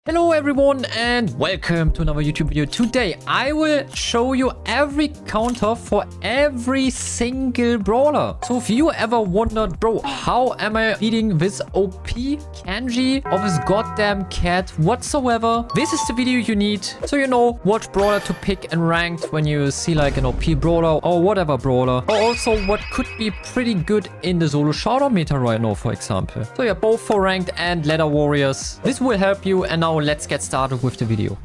Hello everyone and welcome to another YouTube video. Today I will show you every counter for every single brawler. So if you ever wondered, bro, how am I beating this OP Kanji of his goddamn cat whatsoever, this is the video you need so you know what brawler to pick and ranked when you see like an OP brawler or whatever brawler, or also what could be pretty good in the solo shoutout meta right now, for example. So yeah, both for ranked and ladder warriors. This will help you, and now let's get started with the video.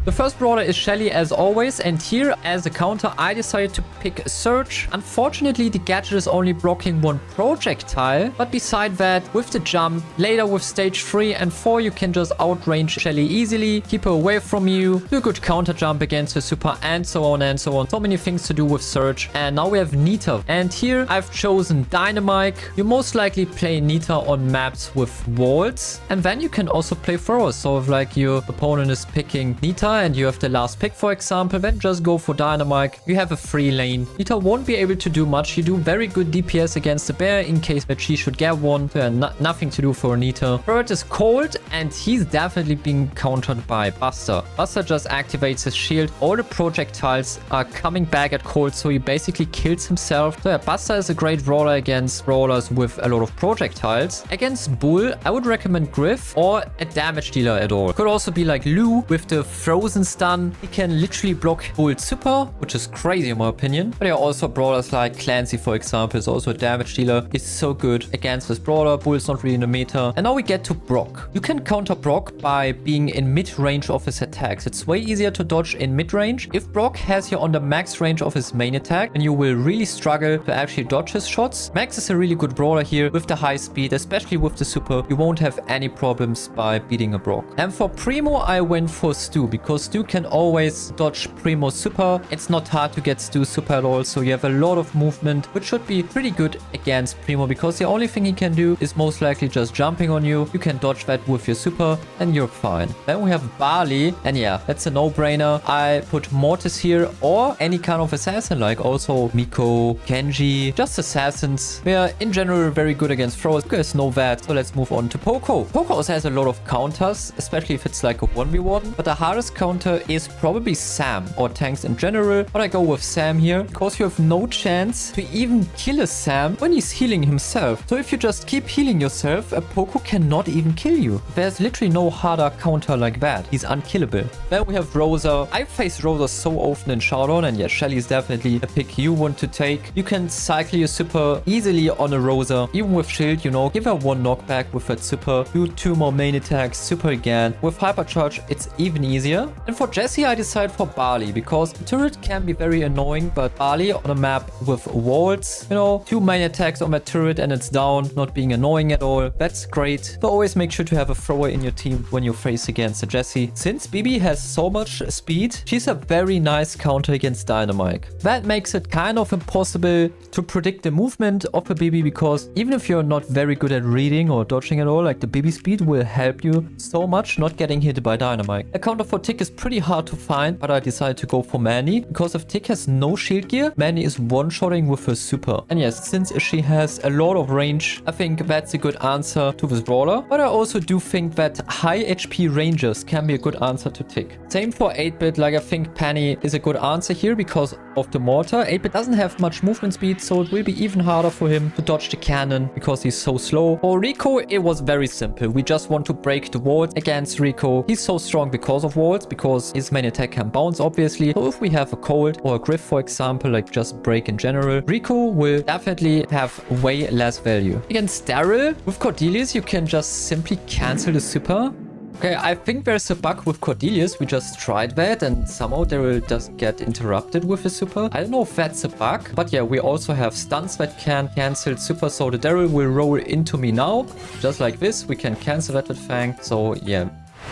The first brawler is Shelly as always, and here as a counter I decided to pick Surge. Unfortunately the gadget is only blocking one projectile, but beside that, with the jump, later with stage 3 and 4 you can just outrange Shelly easily, keep her away from you, do a good counter jump against her super, and so on and so on. So many things to do with Surge. And now we have Nita, and here I've chosen Dynamite. You most likely play Nita on maps with walls, and then you can also play throwers. So if like your opponent is picking Nita and you have the last pick, for example, then just go for Dynamite. You have a free lane. Nita won't be able to do much. You do very good DPS against the bear in case that she should get one. So yeah, nothing to do for Nita. Bird is cold, and he's definitely being countered by Buster. Buster just activates his shield. All the projectiles are coming back at cold, so he basically kills himself. So yeah, Buster is a great brawler against brawlers with a lot of projectiles. Against Bull, I would recommend Griff or a damage dealer at all. Could also be like Lou with the Frozen stun. He can literally block Bull's super, which is crazy in my opinion. But there are also brawlers like Clancy, for example, is also a damage dealer. He's so good against this brawler. Bull's not really in the meta. And now we get to Brock. You can counter Brock by being in mid-range of his attacks. It's way easier to dodge in mid-range. If Brock has you on the max range of his main attack, then you will really struggle to actually dodge his shots. Max is a really good brawler here with the high speed, especially with the super. You won't have any problems by beating a Brock. And for Primo, I went for Stu, because Stu can always dodge Primo's super. It's not hard to get Stu's super at all, so you have a lot of movement, which should be pretty good against Primo, because the only thing he can do is most likely just jumping on you. You can dodge that with your super and you're fine. Then we have Barley, and yeah, that's a no-brainer. I put Mortis here, or any kind of assassin, like also Miko, Genji, just assassins. They are in general very good against throwers. You guys know that. So let's move on to Poco. Poco also has a lot of counters, especially if it's like a 1v1, but the hardest counter is probably Sam, or tanks in general, but I go with Sam here because you have no chance to even kill a Sam when he's healing himself. So if you just keep healing yourself, a Poco cannot even kill you. There's literally no harder counter like that. He's unkillable. Then we have Rosa. I face Rosa so often in Showdown, and yeah, Shelly is definitely a pick you want to take. You can cycle your super easily on a Rosa, even with shield, you know, give her one knockback with that super, do 2 more main attacks, super again. With hypercharge, it's even easier. And for Jessie, I decide for Barley, because the turret can be very annoying, but Barley on a map with walls, you know, 2 main attacks on that turret and it's down, not being annoying at all. That's great. So always make sure to have a thrower in your team when you face against a Jessie. Since Bibi has so much speed, she's a very nice counter against Dynamite. That makes it kind of impossible to predict the movement of a Bibi, because even if you're not very good at reading or dodging at all, like the Bibi speed will help you so much not getting hit by Dynamite. A counter for Tick is pretty hard to find, but I decided to go for Manny, because if Tick has no shield gear, Manny is one-shotting with her super. And yes, since she has a lot of range, I think that's a good answer to this brawler. But I also do think that high HP rangers can be a good answer to Tick. Same for 8-bit, like I think Penny is a good answer here because of the mortar. 8-bit doesn't have much movement speed, so it will be even harder for him to dodge the cannon because he's so slow. For Rico, it was very simple. We just want to break the walls against Rico. He's so strong because of walls, because his main attack can bounce, obviously. So if we have a cold or a Griff, for example, like just break in general, Rico will definitely have way less value. Against Daryl, with Cordelius, you can just simply cancel the super. Okay, I think there's a bug with Cordelius. We just tried that and somehow Daryl does get interrupted with his super. I don't know if that's a bug, but yeah, we also have stuns that can cancel super. So the Daryl will roll into me now, just like this. We can cancel that with Fang. So yeah,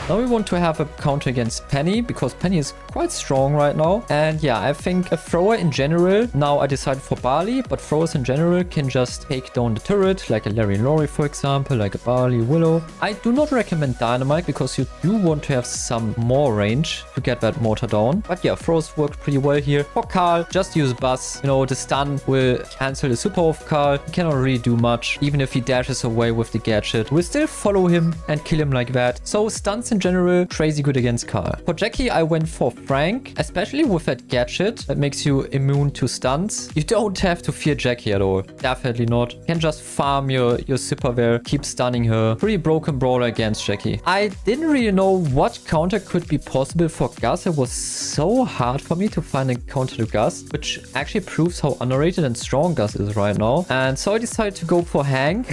Now we want to have a counter against Penny, because Penny is quite strong right now. And yeah, I think a thrower in general, now I decided for Barley, but throwers in general can just take down the turret, like a Larry and Lori, for example, like a Barley, Willow. I do not recommend Dynamite, because you do want to have some more range to get that mortar down. But yeah, throwers work pretty well here. For Carl, just use Buzz. You know, the stun will cancel the super of Carl. He cannot really do much. Even if he dashes away with the gadget, we'll still follow him and kill him like that. So stuns in general, crazy good against Carl. For Jackie, I went for Frank, especially with that gadget that makes you immune to stuns. You don't have to fear Jackie at all. Definitely not. You can just farm your super there, keep stunning her. Pretty broken brawler against Jackie. I didn't really know what counter could be possible for Gus. It was so hard for me to find a counter to Gus, which actually proves how underrated and strong Gus is right now. And so I decided to go for Hank.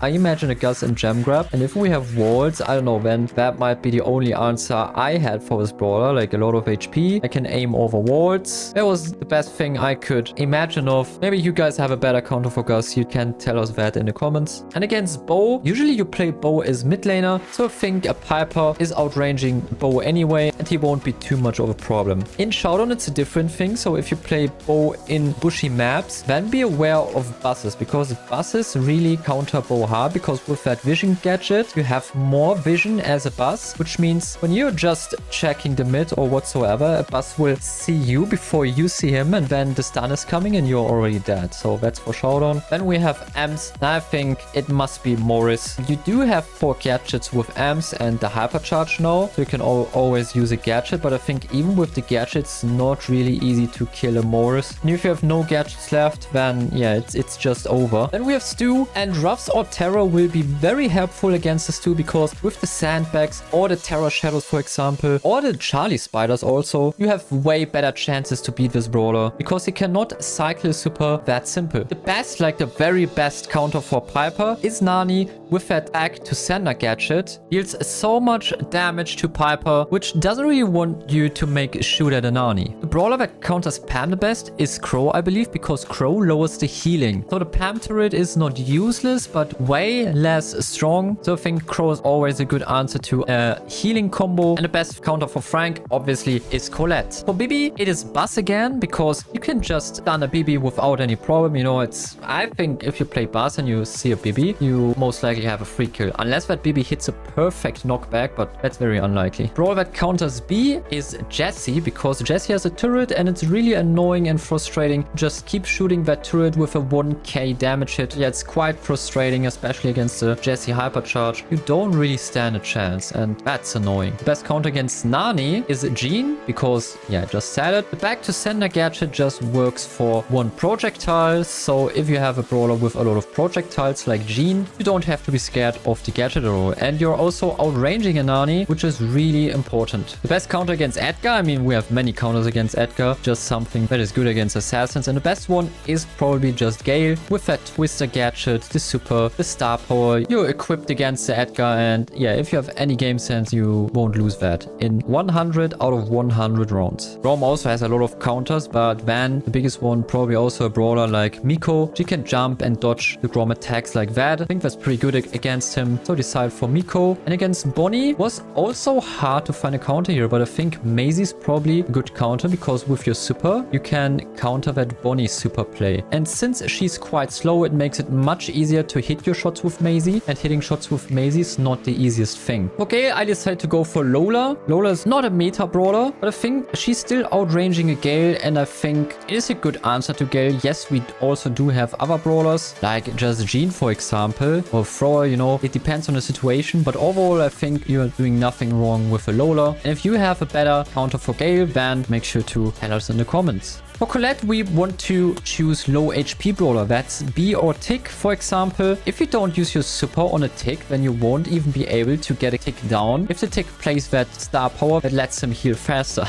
I imagine a Gus and gem grab. And if we have walls, I don't know, then that might be the only answer I had for this brawler. Like a lot of HP. I can aim over walls. That was the best thing I could imagine of. Maybe you guys have a better counter for Gus. You can tell us that in the comments. And against Bo, usually you play Bo as mid laner. So I think a Piper is outranging Bo anyway, and he won't be too much of a problem. In Showdown, it's a different thing. So if you play Bo in bushy maps, then be aware of buses, because buses really counter Bo hard, because with that vision gadget, you have more vision as a bus, which means when you're just checking the mid or whatsoever, a bus will see you before you see him, and then the stun is coming and you're already dead. So that's for Showdown. Then we have Amps. I think it must be Morris. You do have 4 gadgets with Amps and the hypercharge now, so you can always use a gadget, but I think even with the gadgets, not really easy to kill a Morris. And if you have no gadgets left, then yeah, it's just over. Then we have Stu, and Ruffs or Terror will be very helpful against the Stu, because with the sandbags or the Terror Shadows, for example, or the Charlie Spiders also, you have way better chances to beat this brawler, because he cannot cycle super that simple. The best, like the very best counter for Piper is Nani with that back to sender gadget. Deals so much damage to Piper, which doesn't really want you to make a shoot at a Nani. The brawler that counters Pam the best is Crow, I believe, because Crow lowers the healing. So the Pam turret is not useless, but way less strong. So I think Crow is always a good answer to a healing combo. And the best counter for Frank, obviously, is Colette. For Bibi, it is Buzz again, because you can just stun a Bibi without any problem. You know, I think if you play Buzz and you see a Bibi, you most likely have a free kill. Unless that Bibi hits a perfect knockback, but that's very unlikely. Brawler that counters B is Jessie, because Jessie has a turret and it's really annoying and frustrating. Just keep shooting that turret with a 1k damage hit. Yeah, it's quite frustrating, especially against the Jessie hypercharge. You don't really stand a chance, and that's annoying. The best counter against Nani is Jean, because yeah, I just said it. The back to sender gadget just works for 1 projectile. So if you have a brawler with a lot of projectiles like Jean, you don't have to be scared of the gadget at all. And you're also outranging a Nani, which is really important. The best counter against Edgar, I mean, we have many counters against Edgar, just something that is good against assassins. And the best one is probably just Gale with that Twister gadget, the super, the star power. You're equipped against the Edgar, and yeah, if you have any game sense, you won't lose that in 100 out of 100 rounds. Rom also has a lot of counters, but Van, the biggest one, probably also a brawler like Miko. She can jump and dodge the Grom attacks like that. I think that's pretty good against him, so decide for Miko. And against Bonnie was also hard to find a counter here, but I think Maisie's probably a good counter, because with your super, you can counter that Bonnie super play. And since she's quite slow, it makes it much easier to hit your shots with Maisie, and hitting shots with Maisie is not the easiest thing. Okay, I decided to go for Lola. Lola is not a meta brawler, but I think she's still outranging a Gale, and I think it is a good answer to Gale. Yes, we also do have other brawlers, like just Jean, for example, or Thrower, you know, it depends on the situation, but overall, I think you're doing nothing wrong with a Lola. And if you have a better counter for Gale, then make sure to tell us in the comments. For Colette, we want to choose low HP brawler. That's B or Tick, for example. If you don't use your super on a Tick, then you won't even be able to get a Tick down if the Tick plays that star power that lets him heal faster.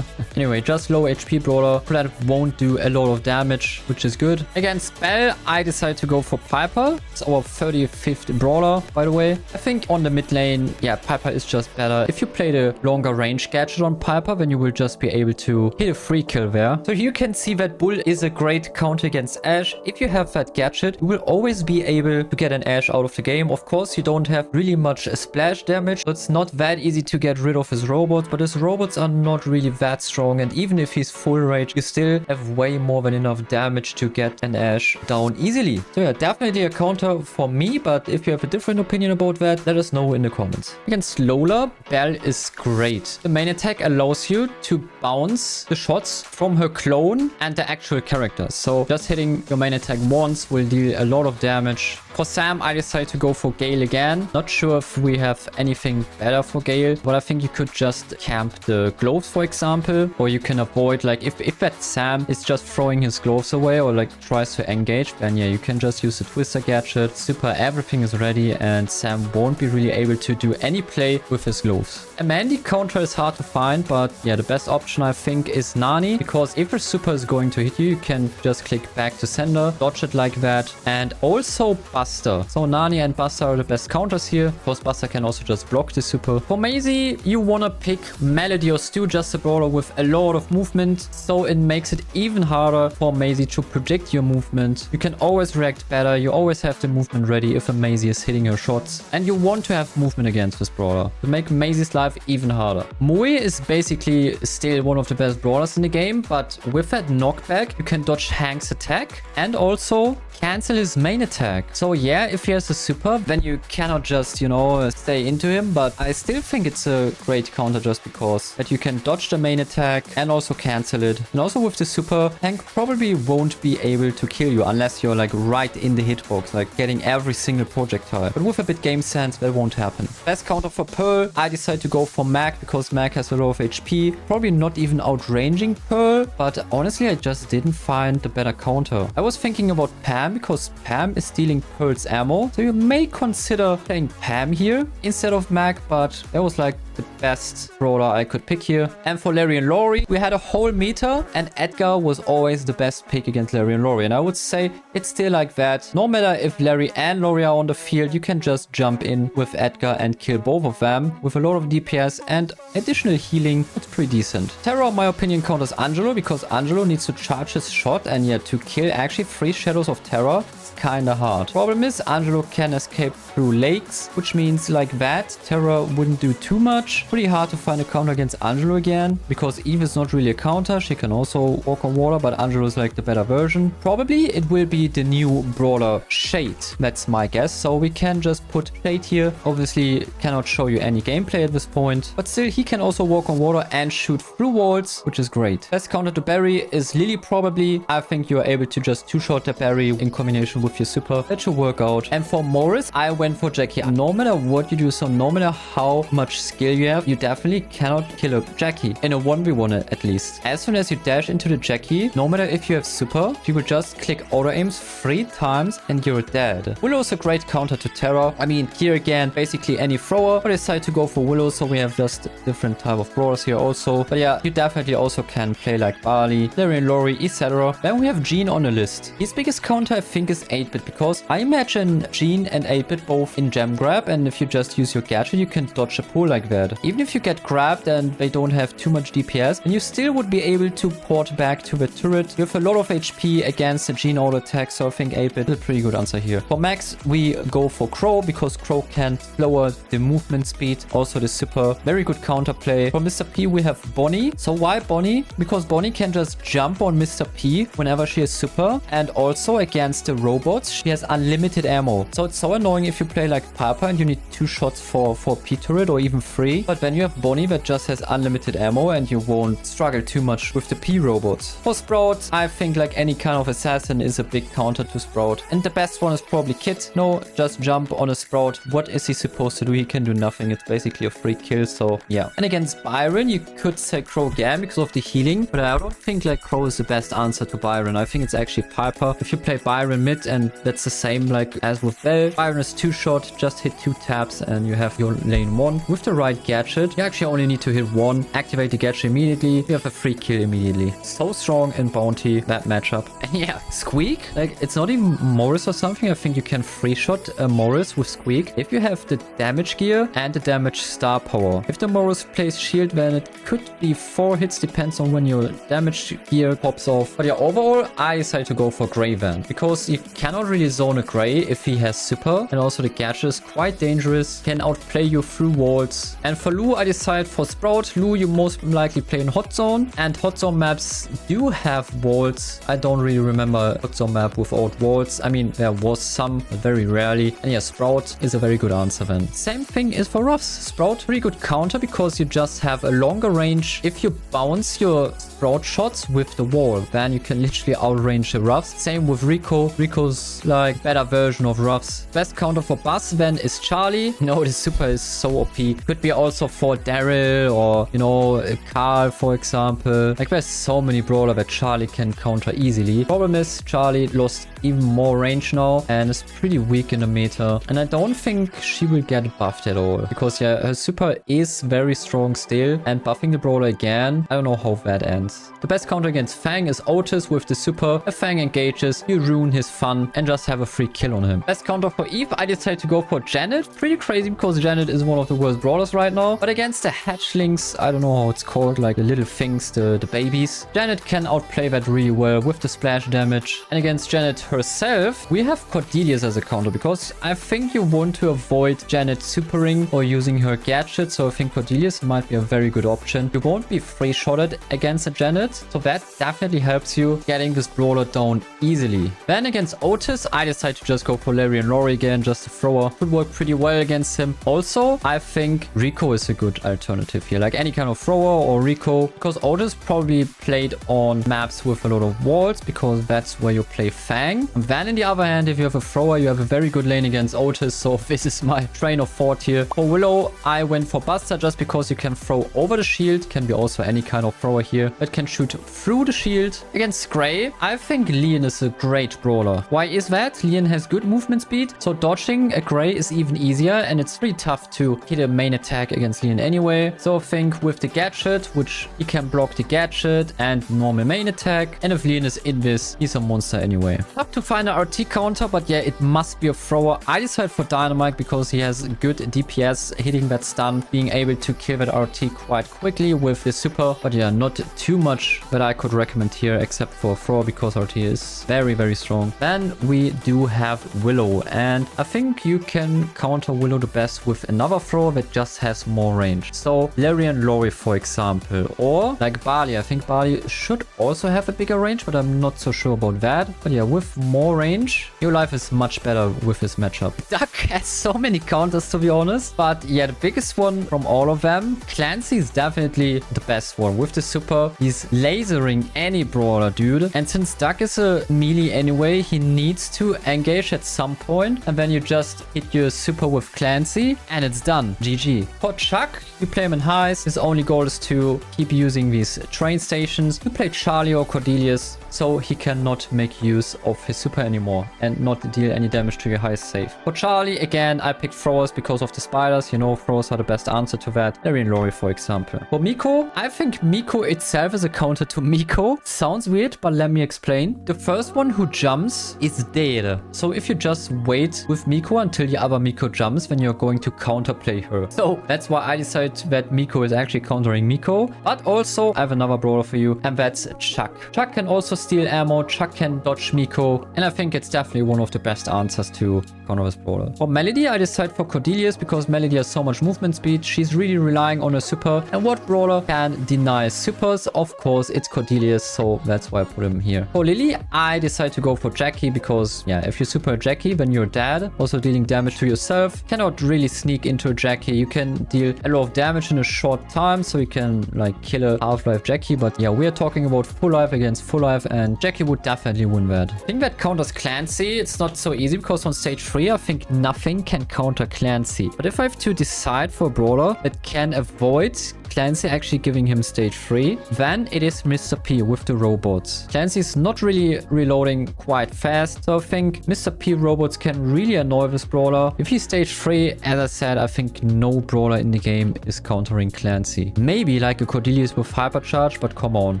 Anyway, just low HP brawler. Colette won't do a lot of damage, which is good. Against Belle, I decided to go for Piper. It's our 35th brawler, by the way. I think on the mid lane, yeah, Piper is just better. If you play the longer range gadget on Piper, then you will just be able to hit a free kill there. So you can see that Bull is a great counter against Ashe. If you have that gadget, you will always be able to get an Ashe out of the game. Of course, you don't have really much splash damage, so it's not that easy to get rid of his robots, but his robots are not really that strong, and even if he's full rage, you still have way more than enough damage to get an Ashe down easily. So yeah, definitely a counter for me, but if you have a different opinion about that, let us know in the comments. Against Lola, Belle is great. The main attack allows you to bounce the shots from her clone and the actual character. So just hitting your main attack once will deal a lot of damage. For Sam, I decided to go for Gale again. Not sure if we have anything better for Gale, but I think you could just camp the gloves, for example, or you can avoid, like, if that Sam is just throwing his gloves away or like tries to engage, then yeah, you can just use the Twister gadget. Super, everything is ready, and Sam won't be really able to do any play with his gloves. A Mandy counter is hard to find, but yeah, the best option I think is Nani, because if her super is going to hit you, you can just click back to sender, dodge it like that, and also Buster. So Nani and Buster are the best counters here. Of course, Buster can also just block the super. For Maisie, you wanna pick Melody or Stu, just a brawler with a lot of movement, so it makes it even harder for Maisie to predict your movement. You can always react better, you always have the movement ready if a Maisie is hitting your shots, and you want to have movement against this brawler to make Maisie's life even harder. Mui is basically still one of the best brawlers in the game, but with that knockback, you can dodge Hank's attack and also cancel his main attack. So yeah, if he has a super, then you cannot just, you know, stay into him, but I still think it's a great counter just because that you can dodge the main attack and also cancel it. And also with the super, Hank probably won't be able to kill you unless you're like right in the hitbox, like getting every single projectile. But with a bit game sense, that won't happen. Best counter for Pearl, I decided to go for Mac because Mac has a lot of HP. Probably not even outranging Pearl, but honestly, I just didn't find the better counter. I was thinking about Pam because Pam is stealing Pearl's ammo, so you may consider playing Pam here instead of Mac, but that was like the best brawler I could pick here. And for Larry and Laurie, we had a whole meter, and Edgar was always the best pick against Larry and Laurie, and I would say it's still like that. No matter if Larry and Laurie are on the field, you can just jump in with Edgar and kill both of them with a lot of DPS and additional healing. It's pretty decent. Terror, in my opinion, counters Angelo because Angelo needs to charge his shot, and yeah, to kill actually 3 Shadows of Terror, it's kinda hard. Problem is, Angelo can escape through lakes, which means like that, Terror wouldn't do too much. Pretty hard to find a counter against Angelo again, because Eve is not really a counter. She can also walk on water, but Angelo is like the better version. Probably it will be the new brawler Shade. That's my guess. So we can just put Shade here. Obviously cannot show you any gameplay at this point, but still he can also walk on water and shoot through walls, which is great. Best counter to Barry is Lily probably. I think you are able to just two-shot the Barry in combination with your super. That should work out. And for Morris, I went for Jackie. No matter what you do, so no matter how much skill you have, you definitely cannot kill a Jackie in a 1v1 at least. As soon as you dash into the Jackie, no matter if you have super, you will just click auto aims 3 times and you're dead. Willow is a great counter to Terror. I mean, here again, basically any thrower, but I decided to go for Willow, so we have just different type of brawlers here also. But yeah, you definitely also can play like Barley, Larry and Laurie, etc. Then we have Jean on the list. His biggest counter I think is 8-bit, because I imagine Jean and 8-bit both in gem grab, and if you just use your gadget, you can dodge a pull like that. Even if you get grabbed and they don't have too much DPS, then you still would be able to port back to the turret. You have a lot of HP against the Jean auto attack, so I think 8-bit is a pretty good answer here. For Max, we go for Crow because Crow can lower the movement speed, also the super. Very good counterplay. For Mr. P, we have Bonnie. So why Bonnie? Because Bonnie can just jump on Mr. P whenever she is super, and also against the robots, she has unlimited ammo. So it's so annoying if you play like Piper and you need 2 shots for P turret or even 3, but then you have Bonnie that just has unlimited ammo and you won't struggle too much with the P robots. For Sprout, I think like any kind of assassin is a big counter to Sprout. And the best one is probably Kit. No, just jump on a Sprout. What is he supposed to do? He can do nothing. It's basically a free kill, so yeah. And against Byron, you could say Crow again because of the healing, but I don't think like Crow is the best answer to Byron. I think it's actually Piper. If you play Byron mid and and that's the same like as with Bell. Byron is 2-shot, just hit 2 taps and you have your lane 1. With the right gadget, you actually only need to hit 1, activate the gadget immediately, you have a free kill immediately. So strong in Bounty, that matchup. And yeah, Squeak, like it's not even Morris or something. I think you can 3-shot a Morris with Squeak if you have the damage gear and the damage star power. If the Morris plays shield, then it could be 4 hits, depends on when your damage gear pops off. But yeah, overall, I decided to go for Grey Van because you cannot really zone a Grey if he has super, and also the gadget is quite dangerous, can outplay you through walls. And for Lu, I decided for Sprout. Lu, you most likely play in Hot Zone, and Hot Zone maps do have walls. I don't really remember a Hot Zone map without walls. I mean, there was some, but very rarely. And yeah, Sprout is a very good answer then. Same thing is for Ruffs. Sprout, pretty good counter because you just have a longer range. If you bounce your Sprout shots with the wall, then you can literally outrange the Ruffs. Same with Rico. Rico's like better version of Ruffs. Best counter for Buzz then is Charlie. No, the super is so OP. Could be also for Daryl or, you know, Carl, for example. Like there's so many brawler that Charlie can counter easily. Problem is Charlie lost even more range now and is pretty weak in the meta. And I don't think she will get buffed at all because yeah, her super is very strong still, and buffing the brawler again, I don't know how that ends. The best counter against Fang is Otis with the super. If Fang engages, you ruin his fun and just have a free kill on him. Best counter for Eve, I decided to go for Janet. Pretty crazy because Janet is one of the worst brawlers right now. But against the hatchlings, I don't know how it's called, like the little things, the babies, Janet can outplay that really well with the splash damage. And against Janet herself, we have Cordelius as a counter because I think you want to avoid Janet supering or using her gadget. So I think Cordelius might be a very good option. You won't be 3-shotted against a Janet, so that definitely helps you getting this brawler down easily. Then against Otis, I decided to just go for Larry and Rory again, just a thrower. Could work pretty well against him. Also, I think Rico is a good alternative here, like any kind of thrower or Rico, because Otis probably played on maps with a lot of walls because that's where you play Fang. And then on the other hand, if you have a thrower, you have a very good lane against Otis, so this is my train of thought here. For Willow, I went for Buster just because you can throw over the shield, can be also any kind of thrower here, but can shoot through the shield. Against Grey, I think Leon is a great brawler. Why is that? Leon has good movement speed, so dodging a Grey is even easier, and it's pretty tough to hit a main attack against Leon anyway. So I think with the gadget, which he can block the gadget and normal main attack, and if Leon is in this, he's a monster anyway. Tough to find an RT counter, but yeah, it must be a thrower. I decided for Dynamite because he has good DPS, hitting that stun, being able to kill that RT quite quickly with the super. But yeah, not too much that I could recommend here except for thrower because RT is very, very strong. Then we do have Willow, and I think you can counter Willow the best with another thrower that just has more range. So Larry and Lori, for example, or like Barley. I think Barley should also have a bigger range, but I'm not so sure about that. But yeah, with more range, your life is much better with this matchup. Duck has so many counters, to be honest. But yeah, the biggest one from all of them, Clancy is definitely the best one. With the super, he's lasering any brawler, dude. And since Duck is a melee anyway, he needs to engage at some point, and then you just hit your super with Clancy and it's done. GG. For Chuck, you play him in highs. His only goal is to keep using these train stations. You play Charlie or Cordelius, so he cannot make use of his super anymore and not deal any damage to your highest save. For Charlie, again, I picked throwers because of the spiders. You know, throwers are the best answer to that. Larry and Lori, for example. For Miko, I think Miko itself is a counter to Miko. Sounds weird, but let me explain. The first one who jumps is dead. So if you just wait with Miko until the other Miko jumps, then you're going to counterplay her. So that's why I decided that Miko is actually countering Miko. But also, I have another brawler for you, and that's Chuck. Chuck can also steal ammo. Chuck can dodge Miko, and I think it's definitely one of the best answers to counter this brawler. For Melody, I decided for Cordelius because Melody has so much movement speed. She's really relying on a super, and what brawler can deny supers? Of course, it's Cordelius, so that's why I put him here. For Lily, I decided to go for Jackie because, yeah, if you super Jackie, then you're dead. Also dealing damage to yourself. Cannot really sneak into a Jackie. You can deal a lot of damage in a short time, so you can like kill a half-life Jackie. But yeah, we're talking about full life against full life, and Jackie would definitely win that. I think that counters Clancy. It's not so easy because on stage 3, I think nothing can counter Clancy. But if I have to decide for a brawler that can avoid Clancy actually giving him stage 3. Then it is Mr. P with the robots. Clancy's not really reloading quite fast, so I think Mr. P robots can really annoy this brawler. If he's stage 3, as I said, I think no brawler in the game is countering Clancy. Maybe like a Cordelius with hypercharge, but come on.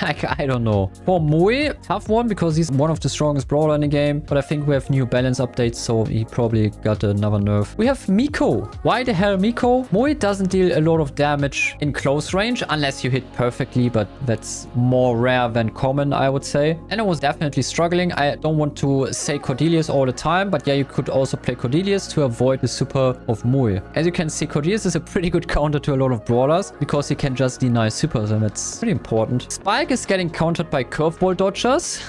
Like, I don't know. For Moe, tough one because he's one of the strongest brawler in the game, but I think we have new balance updates, so he probably got another nerf. We have Miko. Why the hell Miko? Moe doesn't deal a lot of damage in close range unless you hit perfectly, but that's more rare than common, I would say. And I was definitely struggling. I don't want to say Cordelius all the time, but yeah, you could also play Cordelius to avoid the super of Moe. As you can see, Cordelius is a pretty good counter to a lot of brawlers because he can just deny supers, and that's pretty important. Spike is getting countered by curveball dodgers.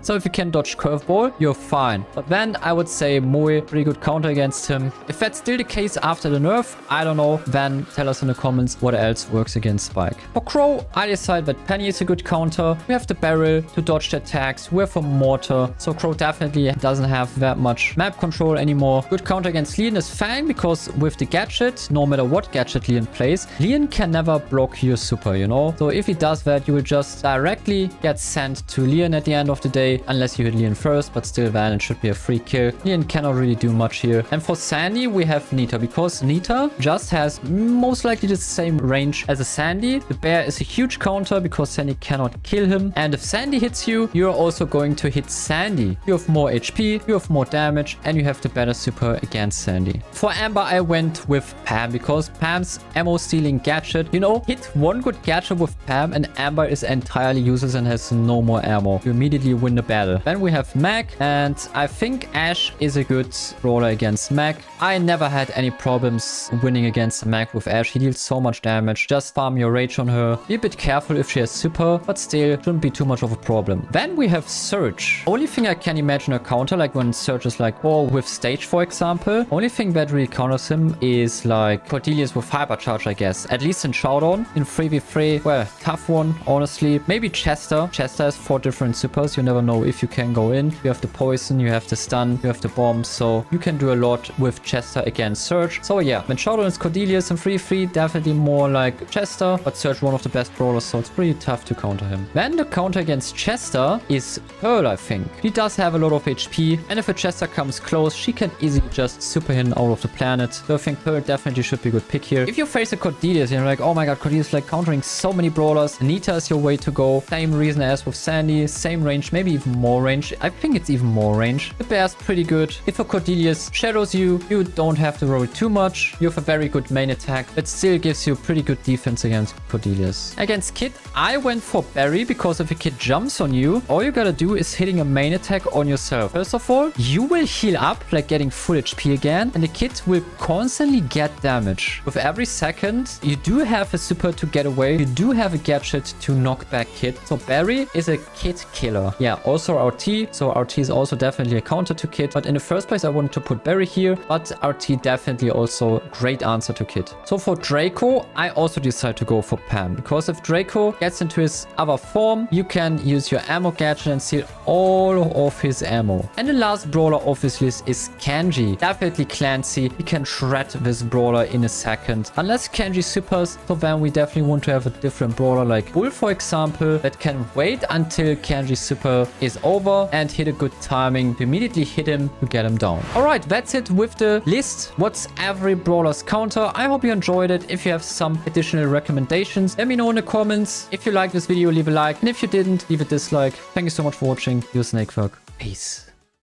So if you can dodge curveball, you're fine. But then I would say Moe, pretty good counter against him. If that's still the case after the nerf, I don't know, then tell us in the comments what else works against Spike. For Crow, I decide that Penny is a good counter. We have the barrel to dodge the attacks. We have a mortar. So Crow definitely doesn't have that much map control anymore. Good counter against Leon is Fang because with the gadget, no matter what gadget Leon plays, Leon can never block your super, you know? So if he does that, you will just directly get sent to Leon at the end of the day, unless you hit Leon first, but still then it should be a free kill. Leon cannot really do much here. And for Sandy, we have Nita because Nita just has most likely the same range as a Sandy. The bear is a huge counter because Sandy cannot kill him. And if Sandy hits you, you're also going to hit Sandy. You have more HP, you have more damage, and you have the better super against Sandy. For Amber, I went with Pam because Pam's ammo stealing gadget, you know, hit one good gadget with Pam and Amber is entirely useless and has no more ammo. You immediately win the battle. Then we have Mac, and I think Ash is a good brawler against Mac. I never had any problems winning against Mac with Ash. He deals so much damage. Just farm your rage on her. Be a bit careful if she has super, but still shouldn't be too much of a problem. Then we have Surge. Only thing I can imagine a counter, like when Surge is like, oh, with Stage, for example. Only thing that really counters him is like Cordelius with hypercharge, I guess. At least in Showdown. In 3v3, well, tough one, honestly. Maybe Chester. Chester has 4 different supers. You never know if you can go in. You have the poison, you have the stun, you have the bomb. So you can do a lot with Chester against Surge. So yeah, when Showdown is Cordelius and 3v3, definitely more like Chester. But Surge one of the best brawlers, so it's pretty tough to counter him. Then the counter against Chester is Pearl, I think. He does have a lot of HP. And if a Chester comes close, she can easily just super him out of the planet. So I think Pearl definitely should be a good pick here. If you face a Cordelius, you're like, oh my god, Cordelius is like countering so many brawlers. Nita is your way to go. Same reason as with Sandy. Same range, maybe even more range. I think it's even more range. The bear's pretty good. If a Cordelius shadows you, you don't have to worry too much. You have a very good main attack that still gives you pretty good defense against Cordelius. Against Kid, I went for Barry because if a Kid jumps on you, all you gotta do is hitting a main attack on yourself. First of all, you will heal up, like getting full HP again, and the Kid will constantly get damage. With every second, you do have a super to get away. You do have a gadget to knock back Kid. So Barry is a Kid killer. Yeah, also RT. So RT is also definitely a counter to Kid. But in the first place, I wanted to put Barry here. But RT definitely also great answer to Kid. So for Draco, I also decided to go for Pam. Because if Draco gets into his other form, you can use your ammo gadget and steal all of his ammo. And the last brawler of this list is Kenji. Definitely Clancy. He can shred this brawler in a second. Unless Kenji supers, so then we definitely want to have a different brawler like Bull, for example, that can wait until Kenji's super is over and hit a good timing to immediately hit him to get him down. Alright, that's it with the list. What's every brawler's counter? I hope you enjoyed it. If you have some additional recommendations, let me know in the comments. If you liked this video, leave a like. And if you didn't, leave a dislike. Thank you so much for watching. Your Snakefuck. Peace.